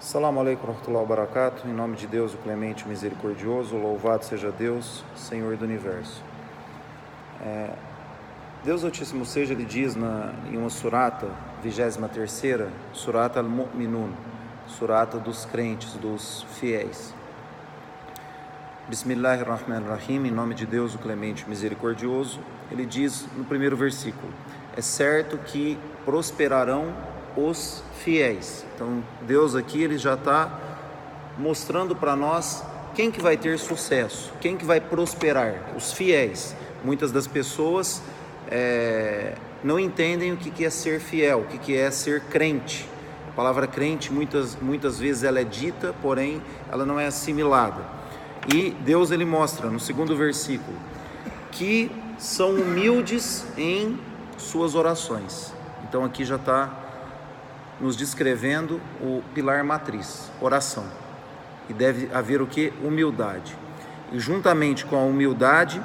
Assalamu alaikum warahmatullahi wabarakatuh. Em nome de Deus, o clemente, o misericordioso, louvado seja Deus, Senhor do Universo. Deus Altíssimo seja, Ele diz em uma surata, 23ª, surata al-Mu'minun, surata dos crentes, dos fiéis. Bismillahirrahmanirrahim, em nome de Deus, o clemente, o misericordioso, Ele diz no primeiro versículo: é certo que prosperarão os fiéis. Então Deus aqui ele já está mostrando para nós quem que vai ter sucesso, quem que vai prosperar, os fiéis. Muitas das pessoas não entendem o que é ser fiel, o que é ser crente. A palavra crente muitas vezes ela é dita, porém ela não é assimilada. E Deus ele mostra no segundo versículo que são humildes em suas orações. Então aqui já está nos descrevendo o pilar matriz, oração. E deve haver o que? Humildade. E juntamente com a humildade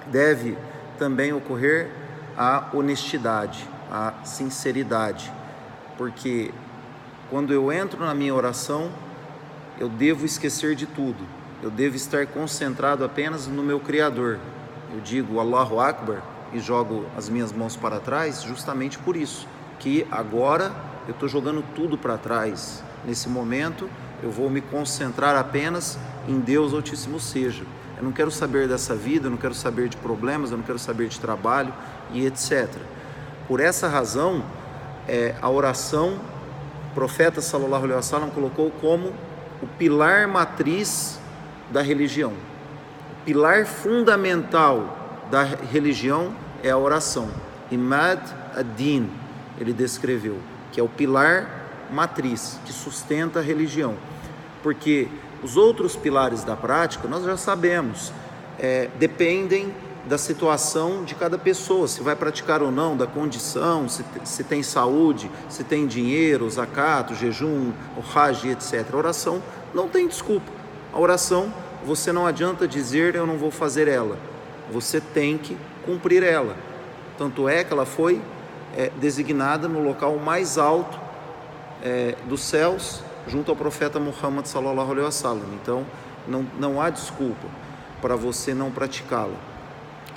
deve também ocorrer a honestidade, a sinceridade. Porque quando eu entro na minha oração, eu devo esquecer de tudo. Eu devo estar concentrado apenas no meu Criador. Eu digo Allahu Akbar e jogo as minhas mãos para trás justamente por isso. Que agora eu estou jogando tudo para trás. Nesse momento eu vou me concentrar apenas em Deus Altíssimo seja. Eu não quero saber dessa vida, eu não quero saber de problemas, eu não quero saber de trabalho e etc. Por essa razão, a oração, o profeta sallallahu alaihi wasallam colocou como o pilar matriz da religião. O pilar fundamental da religião é a oração. Imad ad-din, ele descreveu, que é o pilar matriz que sustenta a religião. Porque os outros pilares da prática, nós já sabemos, dependem da situação de cada pessoa, se vai praticar ou não, da condição, se tem saúde, se tem dinheiro, zakat, o jejum, o hajj, etc. A oração não tem desculpa. A oração, você não adianta dizer eu não vou fazer ela, você tem que cumprir ela. Tanto é que ela foi designada no local mais alto dos céus, junto ao profeta Muhammad sallallahu alaihi wasallam. Então não há desculpa para você não praticá-la.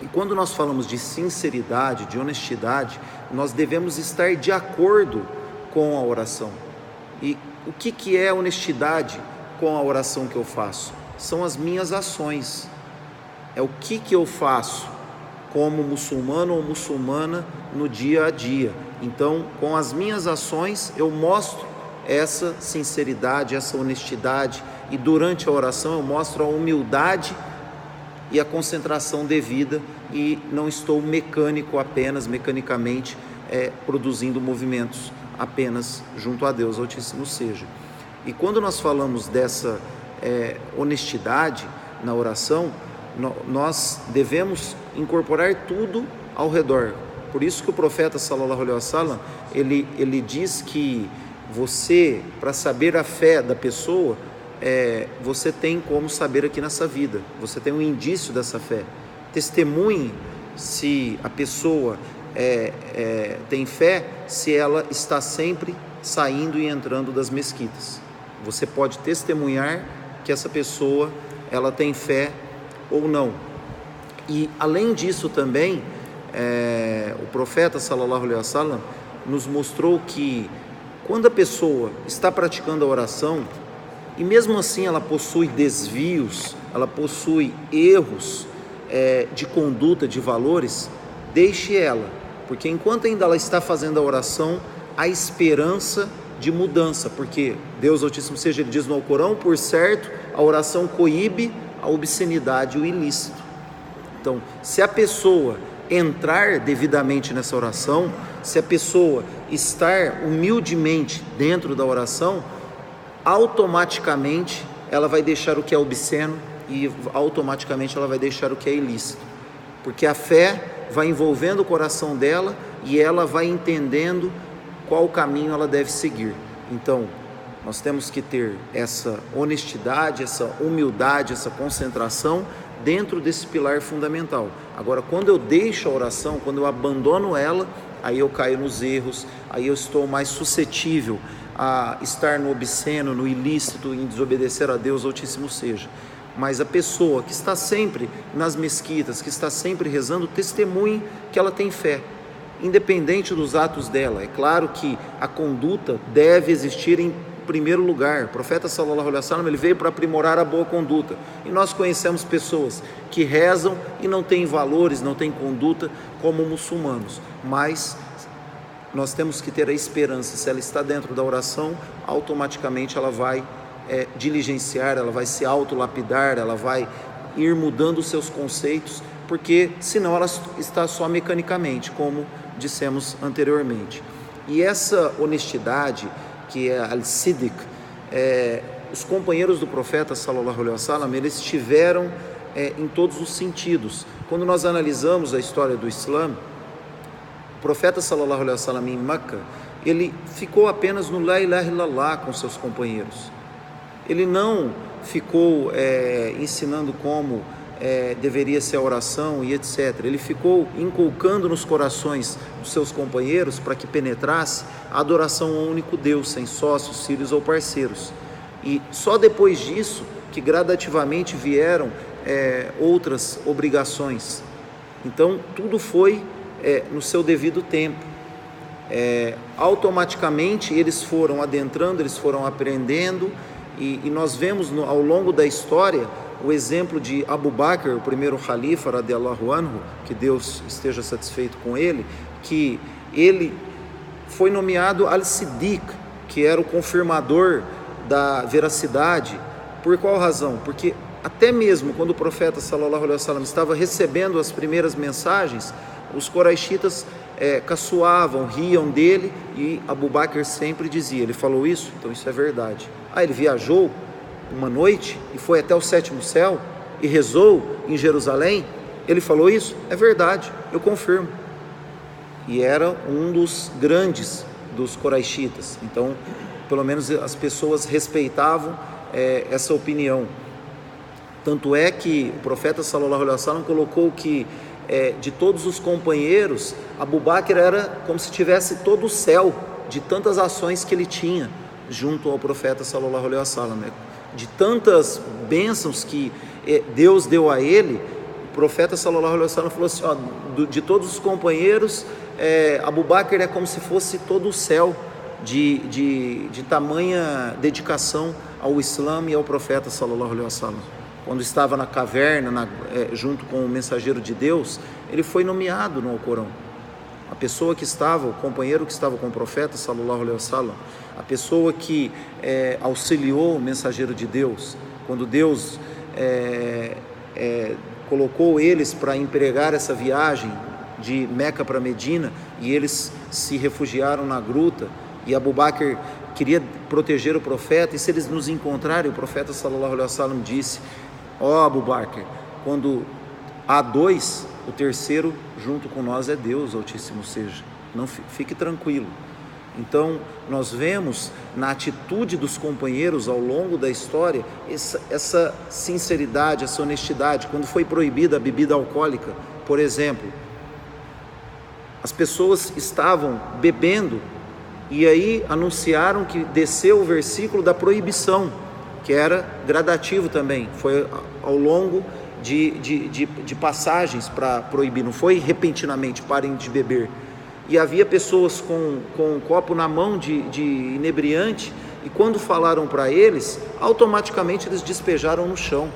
E quando nós falamos de sinceridade, de honestidade, nós devemos estar de acordo com a oração. E o que é honestidade com a oração que eu faço? São as minhas ações. É o que eu faço como muçulmano ou muçulmana no dia a dia. Então, com as minhas ações, eu mostro essa sinceridade, essa honestidade, e durante a oração eu mostro a humildade e a concentração devida, e não estou mecanicamente produzindo movimentos apenas junto a Deus Altíssimo seja. E quando nós falamos dessa honestidade na oração, nós devemos incorporar tudo ao redor. Por isso que o profeta sallallahu alaihi wasallam, ele diz que você, para saber a fé da pessoa, você tem como saber aqui nessa vida, você tem um indício dessa fé. Testemunhe se a pessoa tem fé, se ela está sempre saindo e entrando das mesquitas. Você pode testemunhar que essa pessoa ela tem fé ou não. E além disso também, o profeta sallallahu alaihi wasallam nos mostrou que quando a pessoa está praticando a oração e mesmo assim ela possui desvios, ela possui erros de conduta, de valores, deixe ela, porque enquanto ainda ela está fazendo a oração, há esperança de mudança, porque Deus Altíssimo seja, ele diz no Alcorão, por certo, a oração coíbe a obscenidade e o ilícito. Então, se a pessoa entrar devidamente nessa oração, se a pessoa estar humildemente dentro da oração, automaticamente ela vai deixar o que é obsceno e automaticamente ela vai deixar o que é ilícito, porque a fé vai envolvendo o coração dela e ela vai entendendo qual caminho ela deve seguir. Então, nós temos que ter essa honestidade, essa humildade, essa concentração dentro desse pilar fundamental. Agora, quando eu deixo a oração, quando eu abandono ela, aí eu caio nos erros, aí eu estou mais suscetível a estar no obsceno, no ilícito, em desobedecer a Deus, Altíssimo seja. Mas a pessoa que está sempre nas mesquitas, que está sempre rezando, testemunhe que ela tem fé, independente dos atos dela. É claro que a conduta deve existir em primeiro lugar. O profeta sallallahu alaihi wasallam, ele veio para aprimorar a boa conduta. E nós conhecemos pessoas que rezam e não têm valores, não têm conduta como muçulmanos. Mas nós temos que ter a esperança, se ela está dentro da oração, automaticamente ela vai diligenciar, ela vai se autolapidar, ela vai ir mudando os seus conceitos, porque senão ela está só mecanicamente, como dissemos anteriormente. E essa honestidade, que é al-Siddiq, os companheiros do profeta sallallahu alaihi wasallam, eles tiveram em todos os sentidos. Quando nós analisamos a história do Islã, o profeta sallallahu alaihi wasallam em Meca, ele ficou apenas no La ilaha illallah com seus companheiros. Ele não ficou ensinando como deveria ser a oração e etc. Ele ficou inculcando nos corações dos seus companheiros para que penetrasse a adoração ao único Deus, sem sócios, filhos ou parceiros. E só depois disso que gradativamente vieram outras obrigações. Então tudo foi no seu devido tempo. Automaticamente eles foram adentrando, eles foram aprendendo, e nós vemos ao longo da história o exemplo de Abu Bakr, o primeiro Khalifa, radiallahu anhu, que Deus esteja satisfeito com ele, que ele foi nomeado Al-Siddiq, que era o confirmador da veracidade. Por qual razão? Porque até mesmo quando o profeta sallallahu alaihi wasallam estava recebendo as primeiras mensagens, os coraxitas caçoavam, riam dele, e Abu Bakr sempre dizia: ele falou isso, então isso é verdade. Ele viajou uma noite e foi até o 7º céu e rezou em Jerusalém, ele falou isso, é verdade, eu confirmo. E era um dos grandes dos coraxitas, então pelo menos as pessoas respeitavam essa opinião. Tanto é que o profeta sallallahu alaihi wasallam colocou que de todos os companheiros, Abu Bakr era como se tivesse todo o céu, de tantas ações que ele tinha junto ao profeta sallallahu alaihi wasallam, de tantas bênçãos que Deus deu a ele. O profeta sallallahu alaihi wasallam falou assim: de todos os companheiros, Abu Bakr é como se fosse todo o céu, de tamanha dedicação ao Islã e ao profeta sallallahu alaihi wasallam. Quando estava na caverna, junto com o mensageiro de Deus, ele foi nomeado no Alcorão. A pessoa que estava, o companheiro que estava com o profeta sallallahu alaihi wasallam, a pessoa que auxiliou o mensageiro de Deus, quando Deus colocou eles para empregar essa viagem de Meca para Medina, e eles se refugiaram na gruta, e Abu Bakr queria proteger o profeta, e se eles nos encontrarem, o profeta sallallahu alaihi wasallam disse: Abu Bakr, quando há dois, o terceiro junto com nós é Deus, Altíssimo seja, não fique tranquilo. Então nós vemos na atitude dos companheiros ao longo da história essa sinceridade, essa honestidade. Quando foi proibida a bebida alcoólica, por exemplo, as pessoas estavam bebendo, e aí anunciaram que desceu o versículo da proibição, que era gradativo também, foi ao longo de passagens para proibir, não foi repentinamente, parem de beber. E havia pessoas com um copo na mão de inebriante, e quando falaram para eles, automaticamente eles despejaram no chão.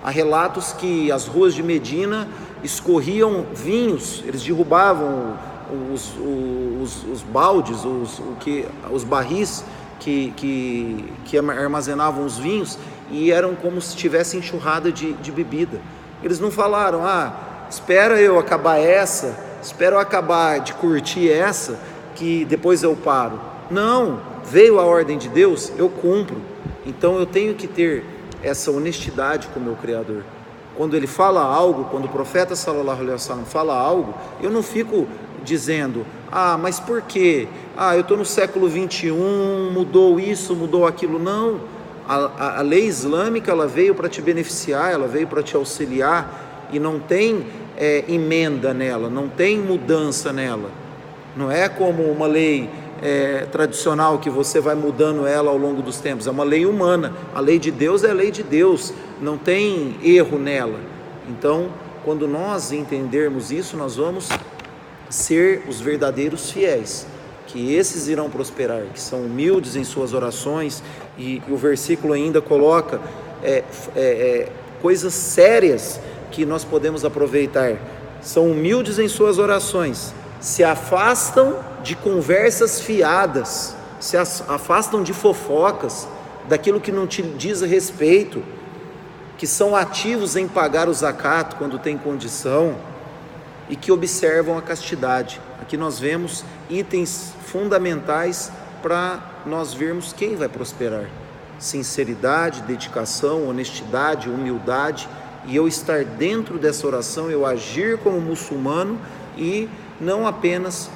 Há relatos que as ruas de Medina escorriam vinhos, eles derrubavam os baldes, os barris que armazenavam os vinhos, e eram como se tivesse enxurrada de bebida. Eles não falaram: espera eu acabar espero eu acabar de curtir essa, que depois eu paro. Não, veio a ordem de Deus, eu cumpro. Então eu tenho que ter essa honestidade com o meu Criador. Quando ele fala algo, quando o profeta sallallahu alaihi wasallam fala algo, eu não fico dizendo: mas por quê? Eu estou no século 21, mudou isso, mudou aquilo. Não, a lei islâmica, ela veio para te beneficiar, ela veio para te auxiliar, e não tem emenda nela, não tem mudança nela. Não é como uma lei tradicional que você vai mudando ela ao longo dos tempos, é uma lei humana. A lei de Deus é a lei de Deus, não tem erro nela. Então, quando nós entendermos isso, nós vamos ser os verdadeiros fiéis, que esses irão prosperar, que são humildes em suas orações. E o versículo ainda coloca coisas sérias que nós podemos aproveitar. São humildes em suas orações, se afastam de conversas fiadas, se afastam de fofocas, daquilo que não te diz respeito, que são ativos em pagar o zakat quando tem condição, e que observam a castidade. Aqui nós vemos itens fundamentais para nós vermos quem vai prosperar: sinceridade, dedicação, honestidade, humildade, e eu estar dentro dessa oração, eu agir como muçulmano e não apenas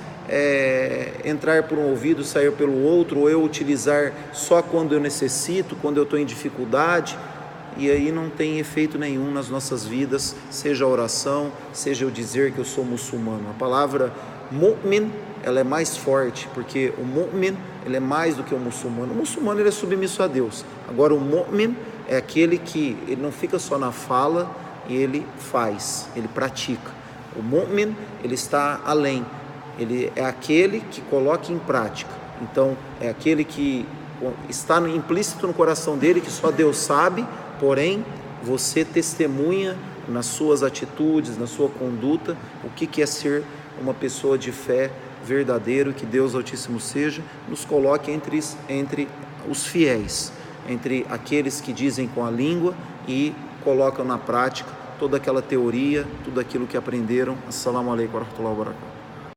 entrar por um ouvido, sair pelo outro, ou eu utilizar só quando eu necessito, quando eu estou em dificuldade, e aí não tem efeito nenhum nas nossas vidas, seja a oração, seja eu dizer que eu sou muçulmano. A palavra mu'min, ela é mais forte, porque o mu'min, ele é mais do que o muçulmano. O muçulmano, ele é submisso a Deus. Agora o mu'min é aquele que ele não fica só na fala, e ele faz, ele pratica. O mu'min, ele está além, ele é aquele que coloca em prática. Então é aquele que está implícito no coração dele, que só Deus sabe, porém você testemunha nas suas atitudes, na sua conduta, o que é ser uma pessoa de fé verdadeiro. Que Deus Altíssimo nos coloque entre os fiéis, entre aqueles que dizem com a língua e colocam na prática toda aquela teoria, tudo aquilo que aprenderam. Assalamu alaikum wa rahmatullahi wa barakatuh.